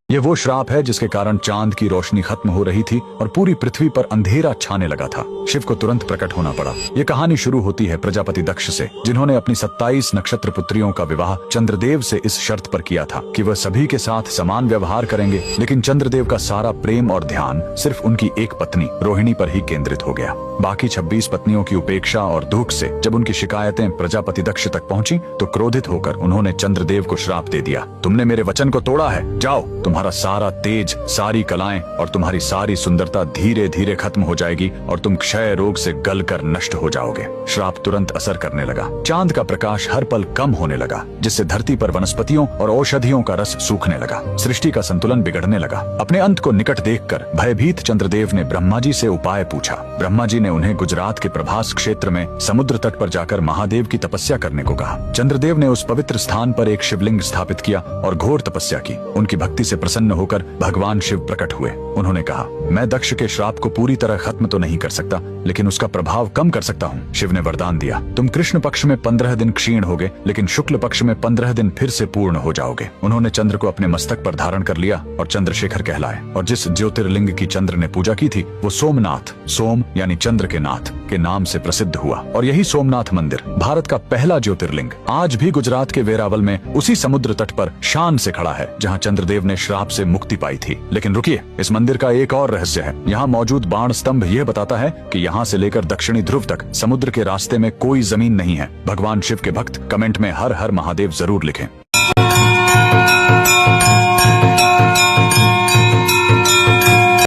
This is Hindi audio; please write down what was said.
ये वो श्राप है जिसके कारण चांद की रोशनी खत्म हो रही थी और पूरी पृथ्वी पर अंधेरा छाने लगा था। शिव को तुरंत प्रकट होना पड़ा। ये कहानी शुरू होती है प्रजापति दक्ष से, जिन्होंने अपनी 27 नक्षत्र पुत्रियों का विवाह चंद्रदेव से इस शर्त पर किया था कि वह सभी के साथ समान व्यवहार करेंगे। लेकिन चंद्रदेव का सारा प्रेम और ध्यान सिर्फ उनकी एक पत्नी रोहिणी पर ही केंद्रित हो गया। बाकी 26 पत्नियों की उपेक्षा और दुख से जब उनकी शिकायतें प्रजापति दक्ष तक पहुंची तो क्रोधित होकर उन्होंने चंद्रदेव को श्राप दे दिया। तुमने मेरे वचन को तोड़ा है, जाओ, तुम्हारा सारा तेज, सारी कलाएं और तुम्हारी सारी सुंदरता धीरे धीरे खत्म हो जाएगी और तुम क्षय रोग से गलकर नष्ट हो जाओगे। श्राप तुरंत असर करने लगा। चांद का प्रकाश हर पल कम होने लगा, जिससे धरती पर वनस्पतियों और औषधियों का रस सूखने लगा। सृष्टि का संतुलन बिगड़ने लगा। अपने अंत को निकट देखकर भयभीत चंद्रदेव ने ब्रह्मा जी से उपाय पूछा। ब्रह्मा जी ने उन्हें गुजरात के प्रभास क्षेत्र में समुद्र तट पर जाकर महादेव की तपस्या करने को कहा। चंद्रदेव ने उस पवित्र स्थान पर एक शिवलिंग स्थापित किया और घोर तपस्या की। उनकी भक्ति से प्रसन्न होकर भगवान शिव प्रकट हुए। उन्होंने कहा, मैं दक्ष के श्राप को पूरी तरह खत्म तो नहीं कर सकता, लेकिन उसका प्रभाव कम कर सकता हूँ। शिव ने वरदान दिया, तुम कृष्ण पक्ष में 15 दिन क्षीण होगे, लेकिन शुक्ल पक्ष में 15 दिन फिर से पूर्ण हो जाओगे। उन्होंने चंद्र को अपने मस्तक पर धारण कर लिया और चंद्रशेखर कहलाए। और जिस ज्योतिर्लिंग की चंद्र ने पूजा की थी वो सोमनाथ, सोम यानी चंद्र के नाथ के नाम से प्रसिद्ध हुआ। और यही सोमनाथ मंदिर भारत का पहला ज्योतिर्लिंग आज भी गुजरात के वेरावल में उसी समुद्र तट पर शान से खड़ा है, जहाँ चंद्रदेव ने श्राप से मुक्ति पाई थी। लेकिन रुकिए, इस मंदिर का एक और रहस्य है। यहाँ मौजूद बाण स्तंभ यह बताता है कि यहाँ से लेकर दक्षिणी ध्रुव तक समुद्र के रास्ते में कोई जमीन नहीं है। भगवान शिव के भक्त कमेंट में हर हर महादेव जरूर लिखें।